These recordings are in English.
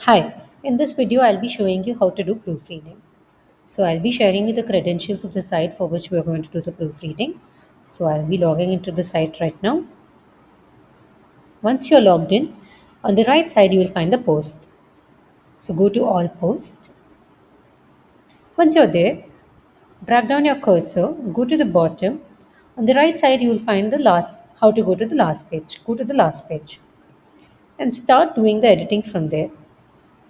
Hi, in this video I'll be showing you how to do proofreading. So I'll be sharing you the credentials of the site for which we are going to do the proofreading. So I'll be logging into the site right now. Once you're logged in, on the right side you will find the posts. So go to all posts. Once you're there, drag down your cursor, go to the bottom. On the right side you will find the last how to go to the last page. Go to the last page and start doing the editing from there.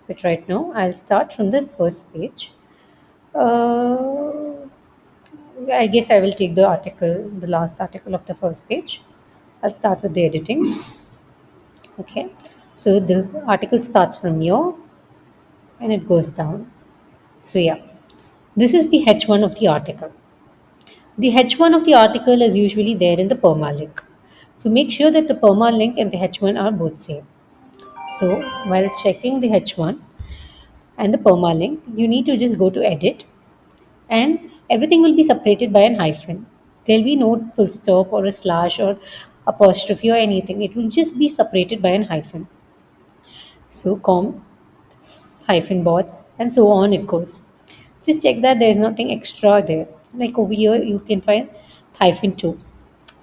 But right now I'll start from the first page. Uh, I guess I will take the article, the last article of the first page. I'll start with the editing. Okay. So the article starts from here and it goes down. So yeah, this is the H1 of the article. The H1 of the article is usually there in the permalink. So make sure that the permalink and the H1 are both same. So while checking the H1 and the permalink, you need to just go to edit and everything will be separated by an hyphen. There'll be no full stop or a slash or apostrophe or anything. It will just be separated by an hyphen. So com hyphen bots and so on it goes. Just check that there's nothing extra there. Like over here you can find hyphen 2.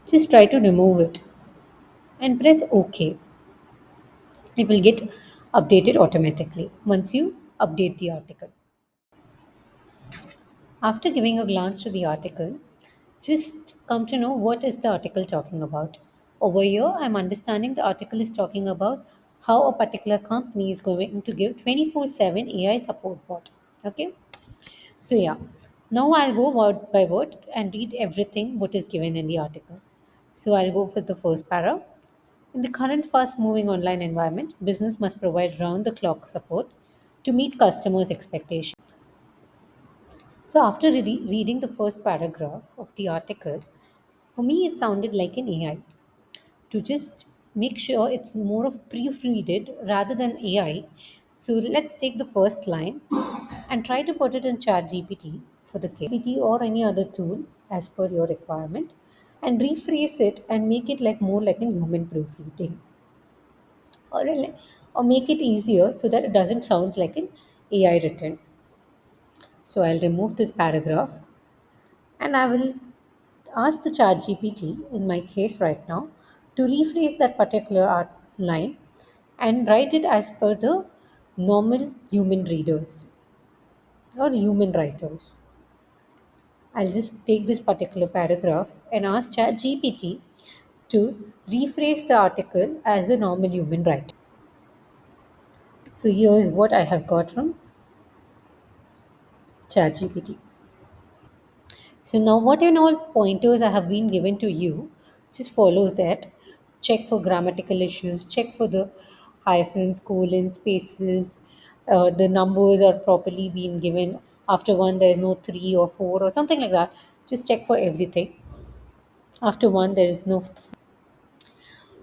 Just try to remove it and press OK. It will get updated automatically once you update the article. After giving a glance to the article, just come to know what is the article talking about. Over here, I'm understanding the article is talking about how a particular company is going to give 24/7 AI support bot. Okay, so yeah, now I'll go word by word and read everything what is given in the article. So I'll go for the first para. In the current fast moving online environment, business must provide round the clock support to meet customers' expectations. So, after reading the first paragraph of the article, for me it sounded like an AI. To just make sure it's more of proofreaded rather than AI. So, let's take the first line and try to put it in ChatGPT for the case, GPT or any other tool as per your requirement, and rephrase it and make it like more like a human proofreading, or make it easier so that it doesn't sound like an AI written. So, I'll remove this paragraph and I will ask the chat GPT in my case right now to rephrase that particular art line and write it as per the normal human readers or human writers. I'll just take this particular paragraph and ask chat GPT to rephrase the article as a normal human writer. So here is what I have got from chat GPT. So now what and all pointers I have been given to you just follows that. Check for grammatical issues, check for the hyphens, colons, spaces, the numbers are properly being given. After one, there is no three or four or something like that. Just check for everything. After one, there is no.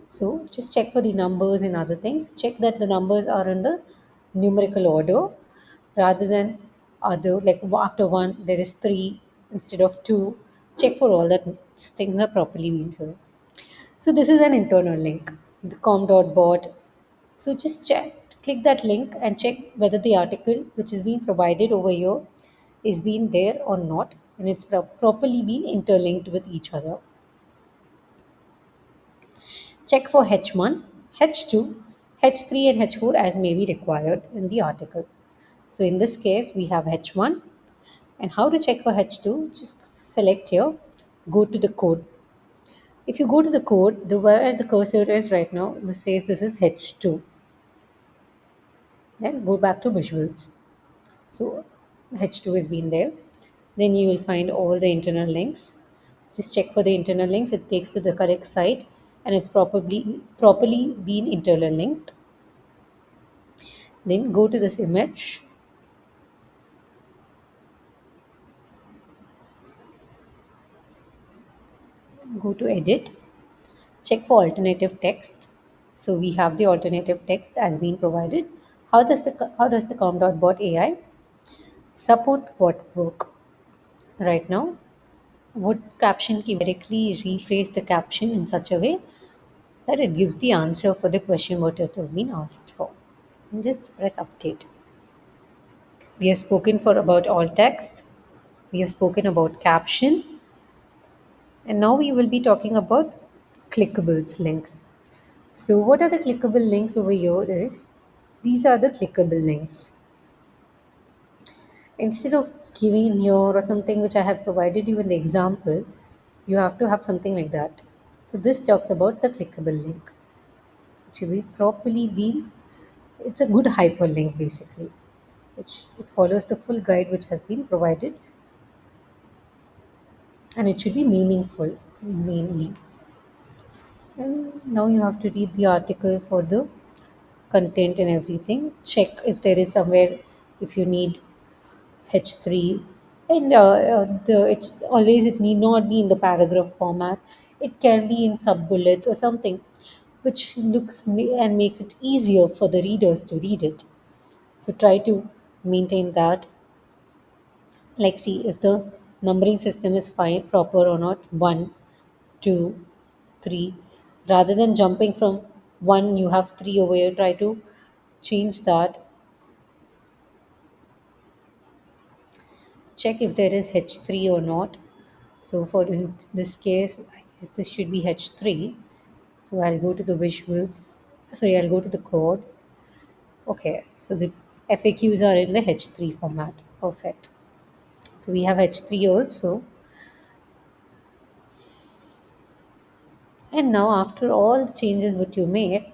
So just check for the numbers and other things. Check that the numbers are in the numerical order rather than other. Like after one, there is three instead of two. Check for all that things are properly being here. So this is an internal link, the com.bot. So just check, click that link and check whether the article which is being provided over here is being there or not, and it's properly been interlinked with each other. Check for H1, H2, H3, and H4 as may be required in the article. So in this case, we have H1. And how to check for H2? Just select here, go to the code. If you go to the code, the where the cursor is right now, this says this is H2. Then go back to visuals. So H2 has been there. Then you will find all the internal links. Just check for the internal links. It takes you to the correct site and it's properly been interlinked. Then go to this image, go to edit, check for alternative text. So we have the alternative text as being provided. How does the com.bot AI support what work? Right now, would caption can directly rephrase the caption in such a way that it gives the answer for the question what it has been asked for. and just press update. We have spoken for about alt text. We have spoken about caption, and now we will be talking about clickables links. So what are the clickable links over here is these are the clickable links. Instead of giving in here or something which I have provided you in the example, you have to have something like that. So this talks about the clickable link. It should be properly be, it's a good hyperlink basically. It follows the full guide which has been provided, and it should be meaningful mainly. And now you have to read the article for the content and everything. Check if there is somewhere, if you need H3, and it always, it need not be in the paragraph format. It can be in sub bullets or something which and makes it easier for the readers to read it. So try to maintain that. Like, see if the numbering system is fine, proper or not. One, two, three. Rather than jumping from one, you have three over here. Try to change that. Check if there is H3 or not. So for in this case, I guess this should be H3. So I'll go to the visuals. Sorry, I'll go to the code. Okay, so the FAQs are in the H3 format. Perfect. So we have H3 also. And now after all the changes what you made,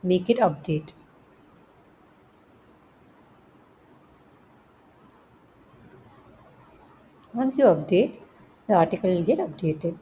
make it update. Once you update, the article will get updated.